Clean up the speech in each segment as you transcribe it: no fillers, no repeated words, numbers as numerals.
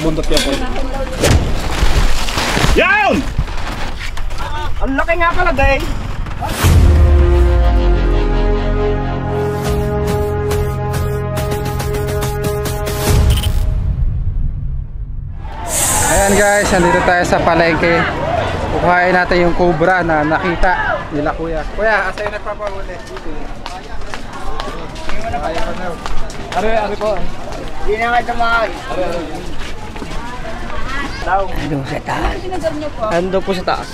bundot yan. Yan! Ang laki nga pala dahil. Ayan guys, nandito tayo sa palengke. Kukuhain natin yung cobra na nakita nila kuya. Kuya, asa yung nagpapahuli? Ari po. Hindi na nga tumahan. Ando sa taas. Ando po sa taas.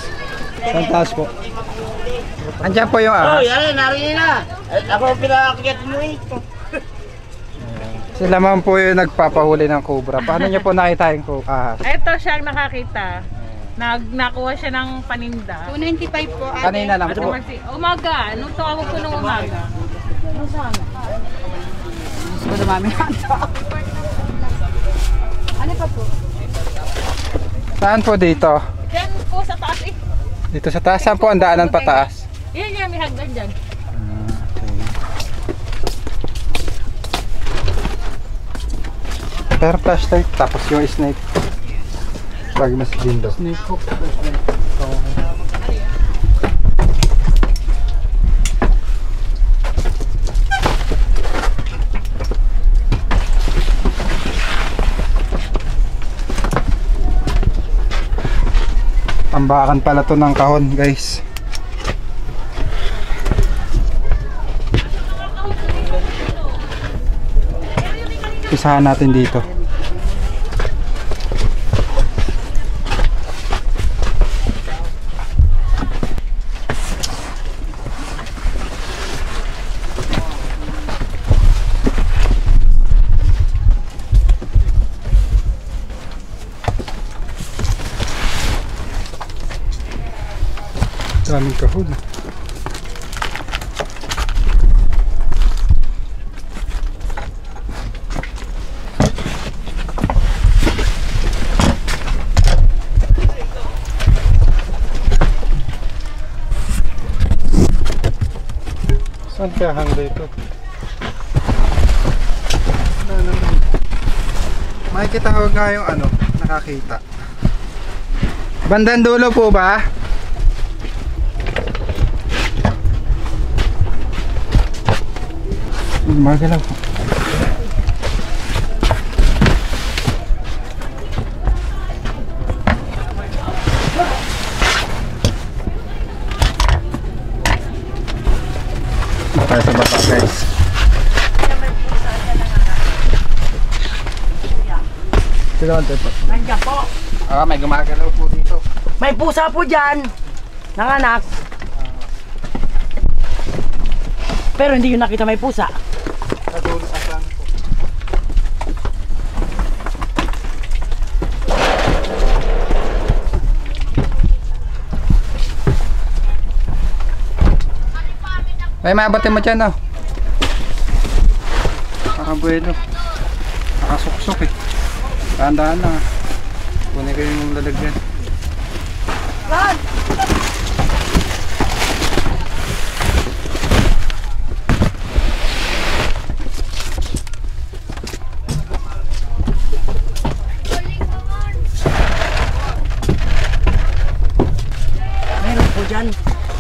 Sa taas po. Andiyan po yung Oh, ahas. yan, narinig na. Ako pinakakit mo ito. Sila man po yung nagpapahuli ng cobra. Paano niyo po nakita yung ahas? Ito siya nakakita. Nakuha siya ng paninda. 295 po. Kanina lang po. Umaga. Nung tawag ko nung umaga. Gusto dumami na ito. Ano pa po? Saan po dito? Diyan po sa taas eh. Dito sa taas. Saan po ang daanan pataas? Yan, may hagdan dyan. Pero flashlight, tapos yung snake. Wag mas dindo. Snake hook. Tambakan pala to ng kahon guys. Isahan natin dito. Daming kahon. Saan kaya hangga ito? Makikita ko nga yung ano, nakakita. Bandang dulo po ba? Magalaw po. Tayo sa baba guys. Silawan tayo po. Nandiyan po. May gumagalaw po dito. May pusa po dyan. Nanganak. Pero hindi yun nakita may pusa. Nadulo asan po. May mabatin mo dyan, oh. Bueno. Nakasuksok eh. Tandaan na. Kunin ko yung lalagyan. Meron po dyan.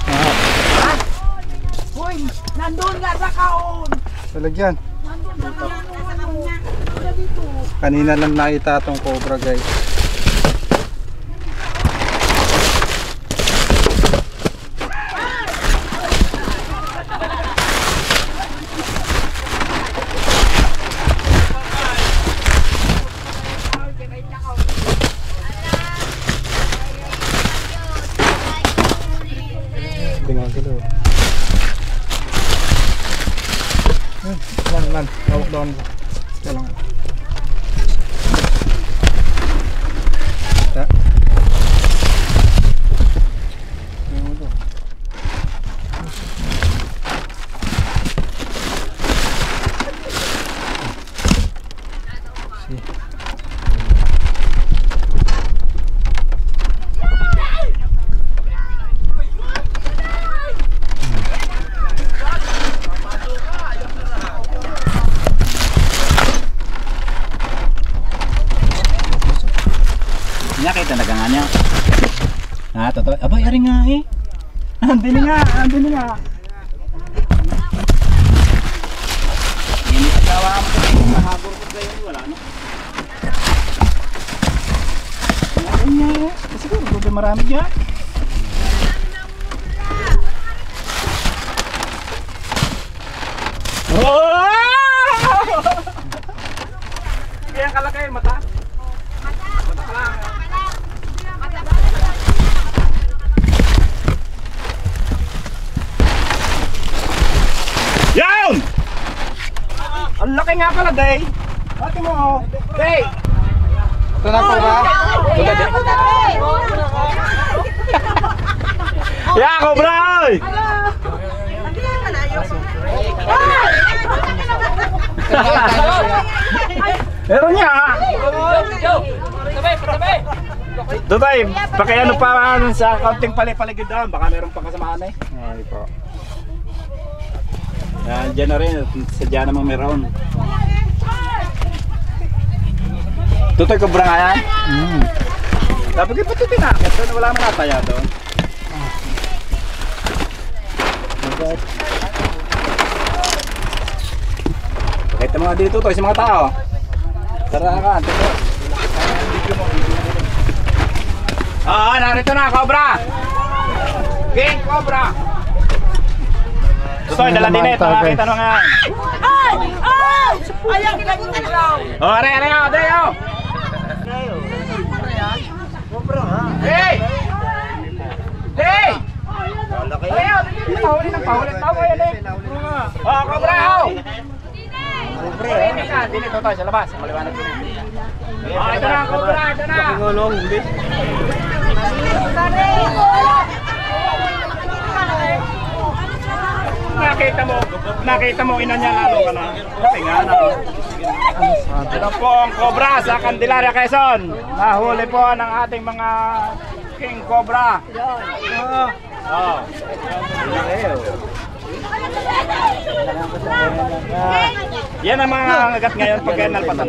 Ha? Hoy, nandun nga sa kaon. Lalagyan. Kanina lang nakita itong cobra guys. Tingnan sila. Lan, hawak doon. Kailangan. Ta. Nakita na nga niya. Ah, totoo. Abay, ari nga eh. Andin nga. Ini kawa mo ko mahagor ko sa iyo wala no. Ari nga. Siguro doon marami diyan. Kaya kalaki mata. Mata ka lang. Yan! Ang laki nga pala, Day. Ate mo, Day. Ito na po ba? Ya, Cobra! Meron niya. Dutay, pakiano pa sa kaunting paligid doon. Baka meron pa kasamaan eh. Ay po. Yan, dyan na rin. Sadya namang meron. Tutoy Cobra nga yan? Dapat kayo pati tinakit doon. Wala man nataya doon. Pakita mo nga dito to sa mga tao. Tara ka, dito. Narito na, Cobra! King Cobra! Tutoy, dala din ito. Nakita mo nga. Ayan, kinabutan daw! Are, Dayo! Hey! Hey! Dayo, pahuli ng pahuli. Tama yan eh. Cobra! Dito to, sa labas. Maliwanag dito. Ito na, Cobra! Ito na! Pangulong, hindi. Nakita mo ina niya lalo ka na. Kasi nga na. Ito po ang Cobra sa Candelaria, Quezon. Nahuli po ng ating mga King Cobra. Yan ang mga agat ngayon pag ganal patan.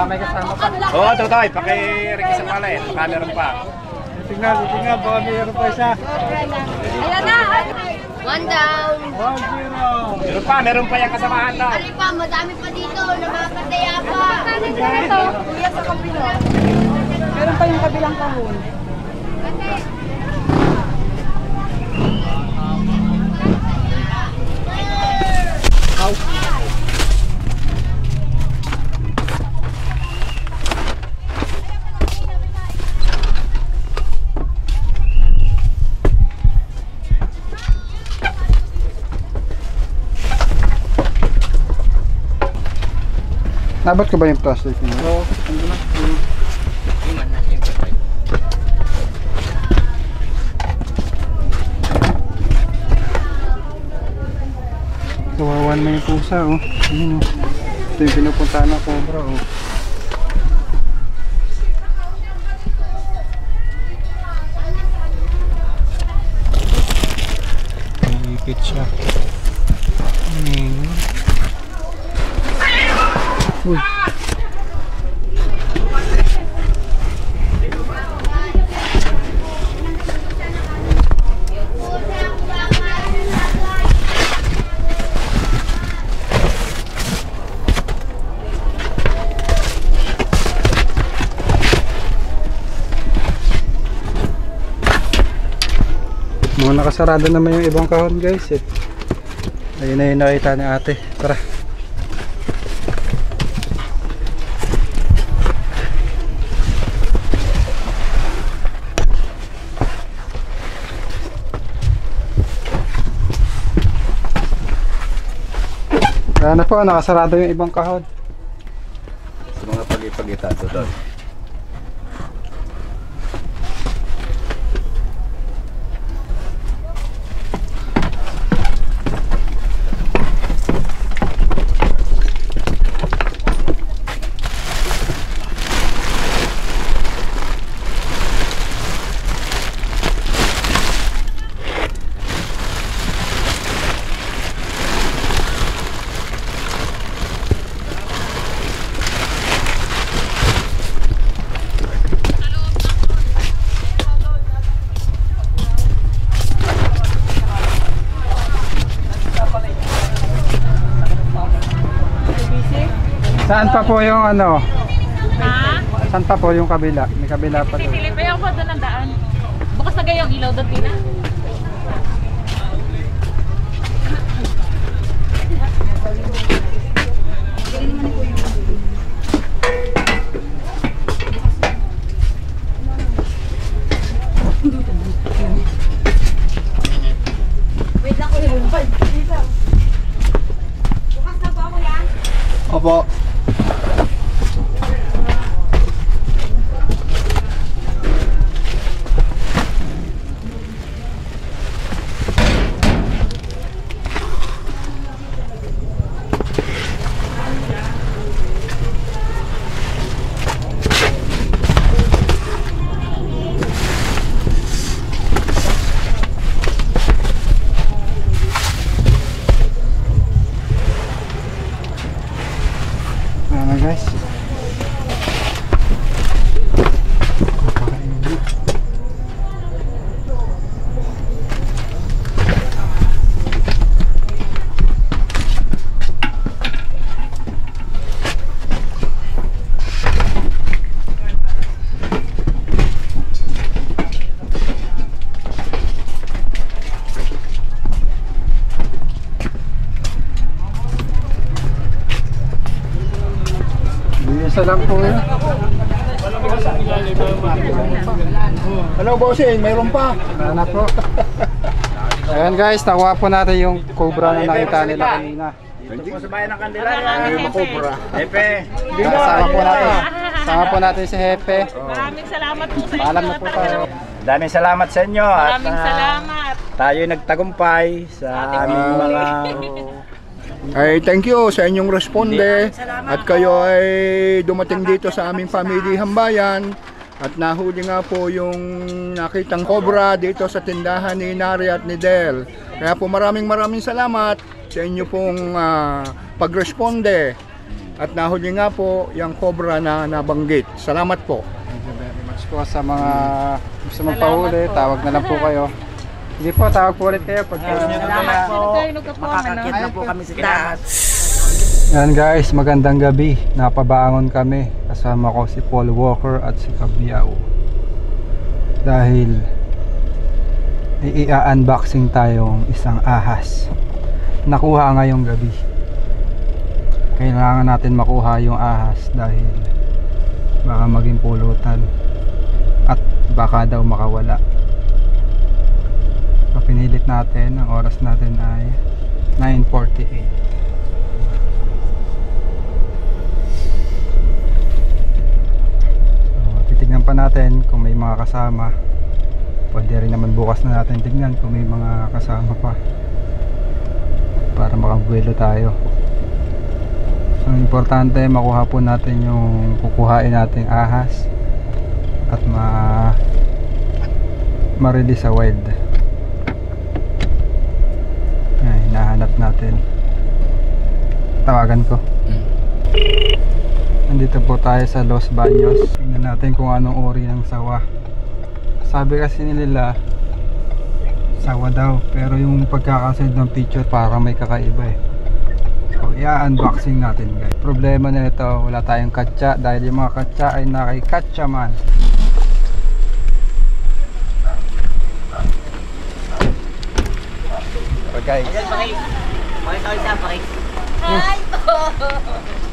May kasama pa. Oo, Totoy, paki-request ang palay. Baka meron pa. Tingnan, baka mayroon pa isa. Ayan na! One down! Meron pa yung kasamahan daw. Ali pa, madami pa dito, namapataya pa! Kuya sa kabila. Meron pa yung kabilang kahon. Nabot ko ba yung plastic niyo? Oo. Kawawan na yung pusa, oh. Ayun, oh. Ito yung pinupuntahan ng Cobra, oh. Higit siya. Uy. Mga nakasarado naman yung ibang kahon, guys, eh. Ayun na yung nakita ni ate. Tara. Kaya na po, nakasarado yung ibang kahon. Sa mga pag-ipagita ito doon. Saan pa po yung ano? Ha? Saan pa po yung kabila? May kabila pa doon. Silip, ayaw ba doon ang daan? Bukas na gayong ilaw doon, Tina. Opo. Ano guys? Isa lang po yun. Ano bossing, mayroon pa. Wala na po. Ayan guys, nakuha po natin yung cobra na nakita nila kanina. Dito po sa bayan ng Candelaria. Cobra. Hepe. Kasama po natin. Kasama po natin si Hepe. Maraming salamat po sa inyo. Paalam na po tayo. Daming salamat sa inyo. Maraming salamat. Tayo nagtagumpay sa aming mga... Ay, thank you sa inyong responde at kayo ay dumating dito sa aming pamilihang bayan at nahuli nga po yung nakitang cobra dito sa tindahan ni Nari at ni Del. Kaya po maraming salamat sa inyo pong pagresponde at nahuli nga po yung cobra na nabanggit. Salamat po. Thank you very much po sa mga gusto magpahuli. Tawag na lang po kayo. Hindi po, tawag po ulit kayo pagka... Salamat po. Kayo nagkapuan, Makakakit na po kami sa taas. Yan guys, magandang gabi. Napabangon kami. Kasama ko si Paul Walker at si Kabiao. Dahil i-unboxing tayong isang ahas. Nakuha ngayong gabi. Kailangan natin makuha yung ahas dahil baka maging pulutan at baka daw makawala. So, pinilit natin, ang oras natin ay 9:48. So, titignan pa natin kung may mga kasama. Pwede rin naman bukas na natin tignan kung may mga kasama pa para makabuelo tayo. So, importante makuha po natin yung kukuhain nating ahas at ma-release sa wild. Ay, hinahanap natin. Tawagan ko. Nandito po tayo sa Los Baños. Tingnan natin kung anong uri ng sawa. Sabi kasi nila sawa daw, pero yung pagkakasend ng picture parang may kakaiba eh. So, i-unboxing natin guys. Problema na ito, wala tayong katsa dahil yung mga katsa ay nakikatsa man. Guys.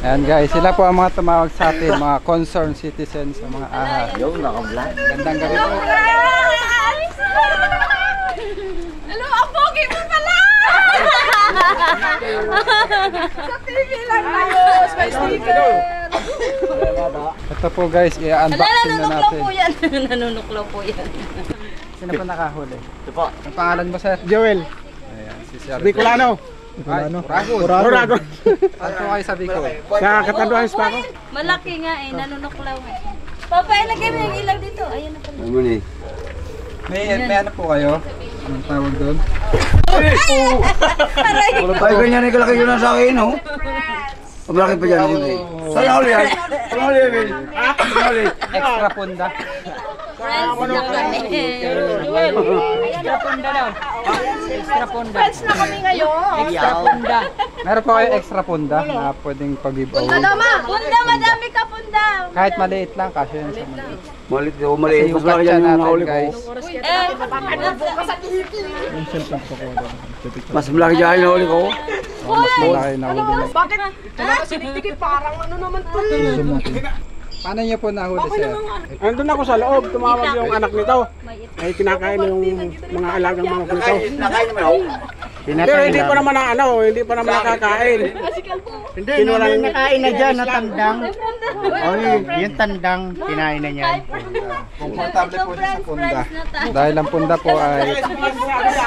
Ayan guys, sila po ang mga tumawag sa atin, mga concerned citizens sa mga ahas. Yung naka-vlog. Gandang gabi po. Hello, ang pogi mo pala! Sa TV lang ayos, may sticker! Ito po guys, i-unboxing na natin. yan. Nanunuklaw po yan. Sino pa nakahuli? Ito po. Ang pangalan mo sir? Joel, Ayan, si Sir. Bicolano. Bicolano. Uragon. Ano po kayo sa Bicol? Sa Katanduan pa ako. Malaki nga eh, nanunuklaw nga. Papa, ilagay mo yung ilaw dito. Ayan na pala. May ano po kayo? Anong tawag doon? Ay, ganyan ay kalaki yun na sa akin, no? Malaki pa dyan, hindi. Saan huli yan? Saan huli, Emil? Saan huli? Extra punda. Friends na kami. Extra punda daw. Extra punda. Friends na kami ngayon. Extra punda. Meron po kayo extra punda na pwedeng pag-give away. Punda, madami ka punda. Kahit maliit lang, kasi yun sa maliit. Malit daw, Kasi maliit. yung Mas laki gatsa yan yung natin nahuli ko. guys. Mas malaki dyan yung nahuli ko. Mas malaki na huli na. Bakit? Sinigtigi parang ano naman to. Paano niyo po nahuli sir? Andun ako sa loob, tumawag yung anak nito. Ay kinakain yung mga alagang mga nito. Nakain naman ako. Pero hindi pa naman na ano, hindi pa naman nakakain. Hindi, may nakain na dyan na tandang. Yung tandang, kinain na niyan. Komportable po siya sa punda. Dahil ang punda po ay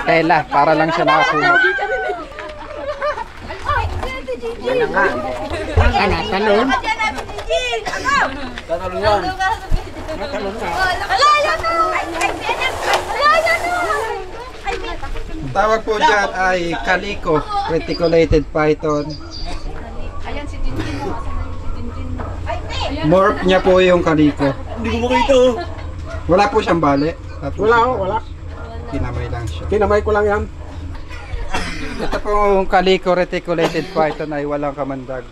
tela, para lang siya nakakumot. Talon? Tatalon yan. Tawag po dyan ay Calico Reticulated Python. Morph niya po yung Calico. Hindi ko makita oh. Wala po siyang bali. Wala oh, wala. Kinamay lang siya. Kinamay ko lang yan. Ito po yung Calico Reticulated Python ay walang kamandag.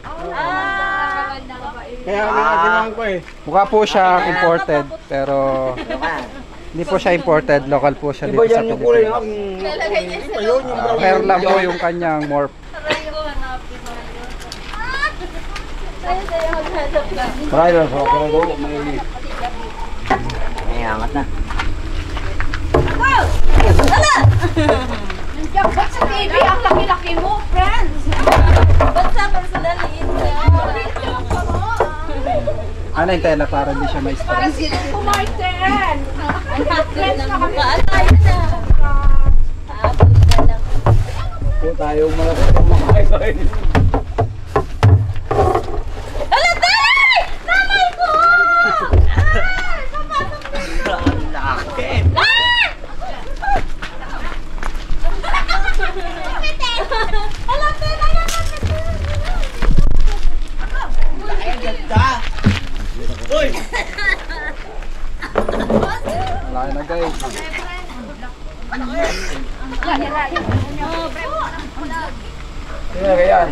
Kaya ginawan ko eh. Mukha po siya imported pero hindi po siya imported, local po siya Iba dito sa yan yung kulay Pilipinas. ng Pero lang po yung kanyang morph. Try lang sa akin ko. May angat na. Ba't sa TV ang laki-laki mo, friends? Ba't sa personally Ano yung tela para hindi siya may Parang stress? sila ko, Martin. friends na mukha. Alay na. Paabot ka lang. Kung tayo malaki ng makakain. Ala, Tay! Nanay ko! Ay! Kapasok dito! Ala, Tay! Wala na guys. Kaya ganyan.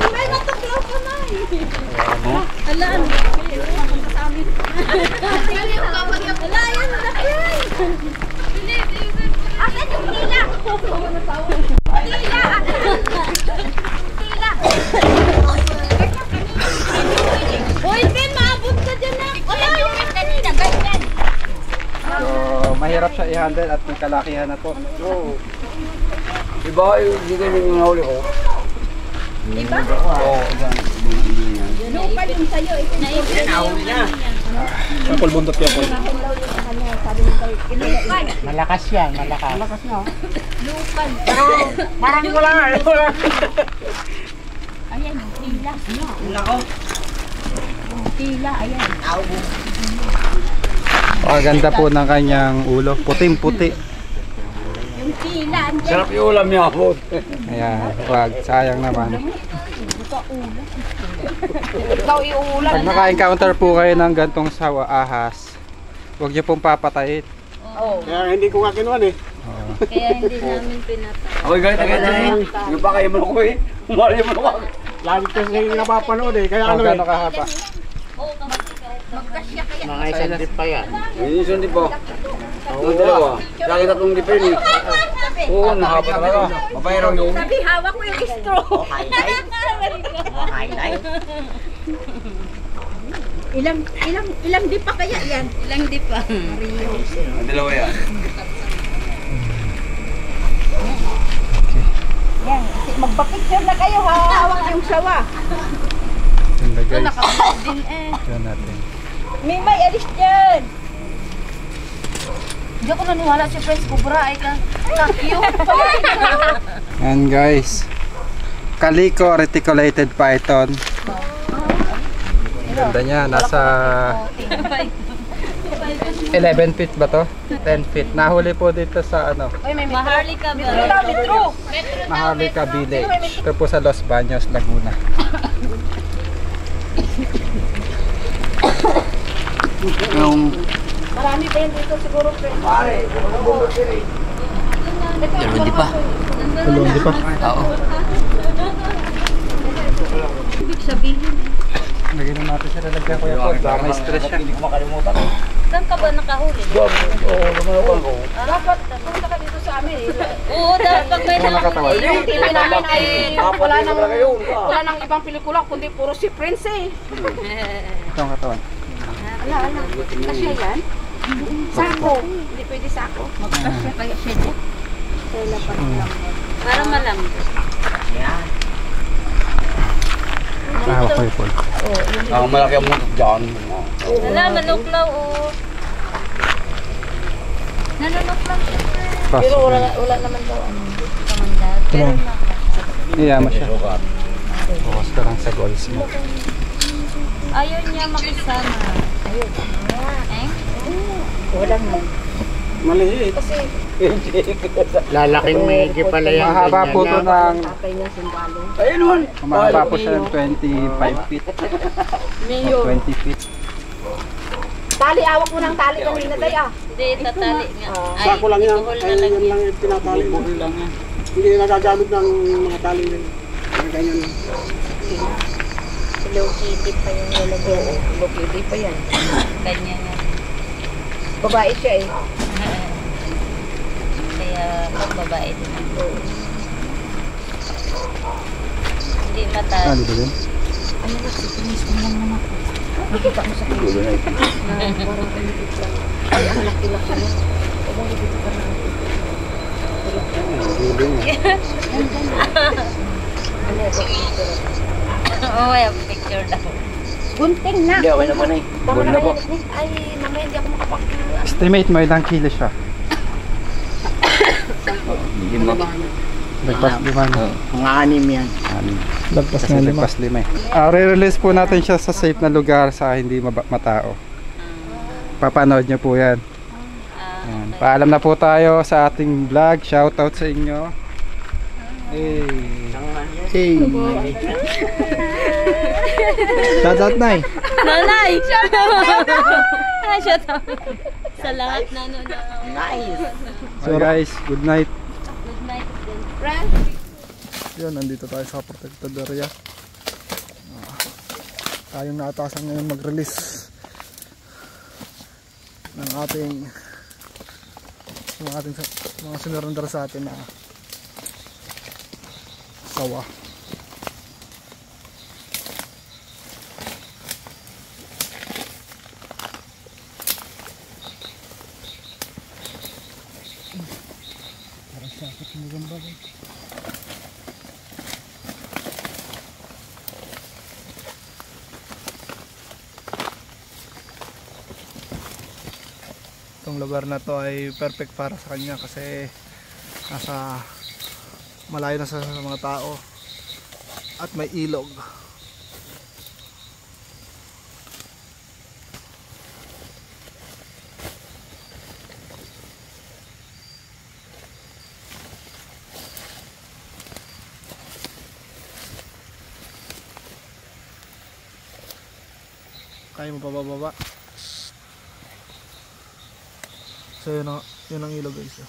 May matuklaw ko na eh. Ala, ano? Ala, yan na yan. Asan yung tila? Uy, Ben, maabot ka dyan na. Wala yung kanina, ganyan. So, mahirap siya i-handle at may kalakihan na to. Oo. Iba hindi ka yung nahuli ko. Diba? Oo, yan. Lupa yung sa'yo. Nahuli na. Kapal bundot yan po. Malakas yan, malakas. Lupan. Parang wala eh. Wala. Ayan, yung tila. Yung tila, ayan. Paganda po ng kanyang ulo. Puting-puti. Yung tila, andyan. Sarap yung ulam niya po. Ayan, wag. Sayang naman. Ikaw iuulan. Pag naka-encounter po kayo ng gantong sawa ahas, huwag niyo pong papatayin. Kaya hindi ko kakinuan eh. Kaya hindi namin pinatay. Ako'y galit agad na eh. Yung pa kayo mo ko eh. Umali mo ako. Lagi kasi napapanood eh. Kaya ano eh. Gano'ng kahaba? Oo, kasi kahit magkasya kaya. Mga isang dip pa yan. Hindi isang di po. Yung dalawa. Sa akin tatlong di pa yun eh. Oo, nakapa talaga. Mapahiraw yung Sabi, hawak ko yung straw. Ilang di pa kaya yan? Ilang di pa. ang dalawa yan. Magpa-picture na kayo, hawak yung sawa. Ganda guys. Nakablog din eh. Tignan natin. May alis dyan. Hindi ako naniwala si Friends Cobra ay ka-cute. And guys, Calico Reticulated Python. Ganda niya, nasa 11 feet ba to? 10 feet. Nahuli po dito sa ano, Maharlika ba? Metro. Maharlika Village. Ito po sa Los Baños, Laguna. Yung Marami pa yan dito siguro. dalawa di pa. Tulong di pa. Oo. Ibig sabihin. Lagyan na natin siya lalagyan Kuya Paul. Baka may stress siya. Hindi ko makalimutan. Saan ka ba nakahuli? Dapat pumunta ka dito sa amin. Oo, dapat pag may nakatawa? nakahuli. Yung TV namin ay wala nang ibang pelikula kundi puro si Prince eh. Ito ang katawan. Ala. Kasya yan? Sako. Hindi pwede sako. Magkasya kaya siya dyan. Para malambot. Hawak Kuya Paul. Ang malaki ang mutot dyan. Wala, manuklaw o. Nanunuklaw siya. Pero Wala naman daw ano. Kamandag. Pero iyama siya. Bukas ka lang sa goals mo. ayaw niya makisama. Ayaw. Eh? Maliit. Lalaking may pala yan. Mahaba po ito ng... Ayun naman. Mahaba po siya ng 25 feet. 20 feet. Tali, awak mo ng tali kanina tayo ah. Hindi, tatali nga. Sako lang yan. ikuhol Ay, na lang yan lang yung tinatali mo. Hindi nagagamit ng mga tali rin. Ganyan. Hello Kitty pa yung lalagyan. Bukiti pa yan. Kanya nga. Babae siya eh. Kaya pag babae din ako. Hindi mata. Ano ba din? Ano ba, sikinis mo lang naman ako. Nakita mo sa kinis. Parang kalipit lang. Ay, ang laki-laki na. Parang dito ka na. Ano ba? Oo, may picture daw. Gunting na. Hindi, okay naman eh. Buwan na po. Ay, mamaya hindi ako makapag- Estimate mo ilang kilo siya? Lima. Lagpas 5 Mga anim yan. Lagpas na 5 eh. Re-release po natin siya sa safe na lugar sa hindi matao. Papanood niyo po yan. Yan. Paalam na po tayo sa ating vlog. Shoutout sa inyo. Hey. Hey. Shoutout na eh. Nanay! Shout out! Sa lahat na Nice! So guys, good night. Good night din. Yun, nandito tayo sa protected area. Tayong naatasan ngayon mag-release ng ating mga sinurrender sa atin na sawa. Parang sakit mo gamba ba? Itong lugar na to ay perfect para sa kanya kasi nasa malayo na sa mga tao at may ilog. Kaya mo pa bababa. So yun ang ilog guys.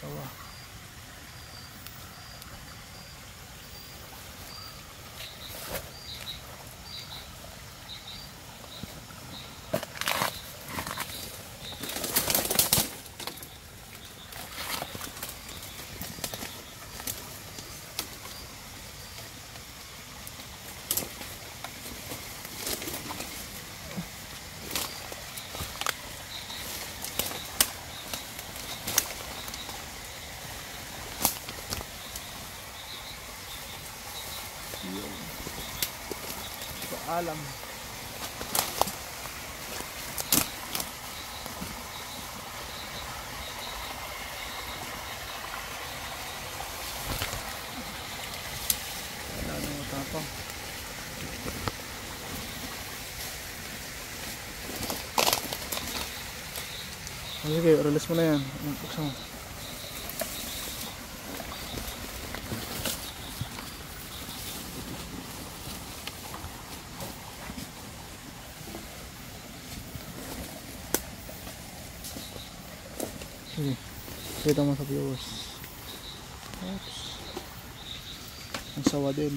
Sawa. Alam. Wala nang matapang. Sige, release mo na yan. Buksan mo. Sige, kita mo sa viewers. Oops. Ang sawa din.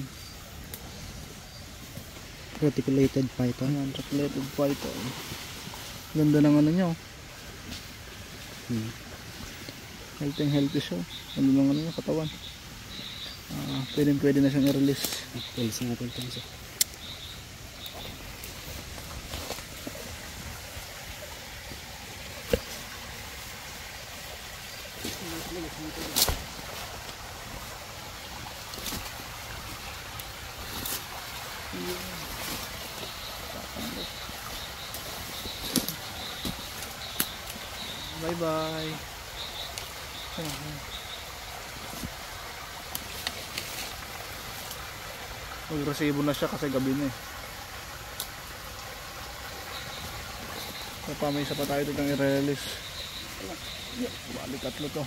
Reticulated python. Ayan, reticulated python. Ganda ng ano nyo. Healthy siya. Ganda ng ano nyo, katawan. Pwede na siyang i-release. Release natin ito siya. Bye bye. Mag-resibo na siya kasi gabi na eh. May isa pa tayo dito ng i-release. Balik 3 to.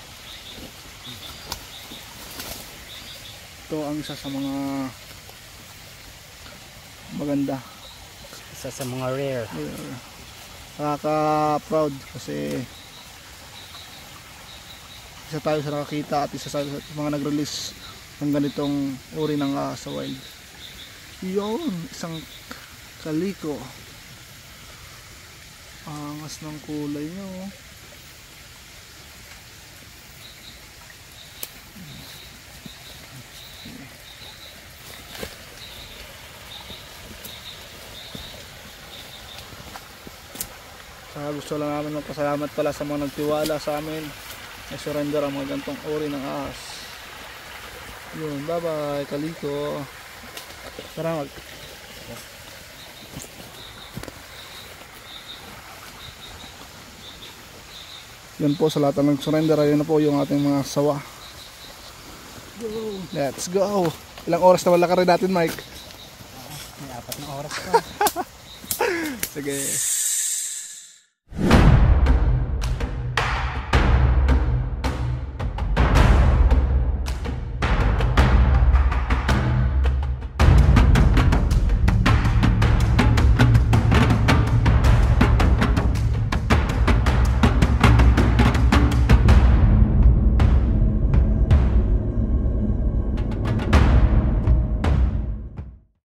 Ito ang isa sa mga maganda. Isa sa mga rare. Nakaka-proud kasi isa tayo sa nakakita at isa sa mga nag-release ng ganitong uri ng sa wild. Yun, isang kaliko. Angas ng kulay niya oh. Gusto lang namin magpasalamat pala sa mga nagtiwala sa amin na surrender ang mga gantong uri ng ahas. Yun, bye bye kaliko. Tara mag yun po sa lahat ng nag-surrender. Ayun na po yung ating mga sawa. Let's go. Ilang oras na wala ka rin natin, Mike? May 4 na oras pa. Sige.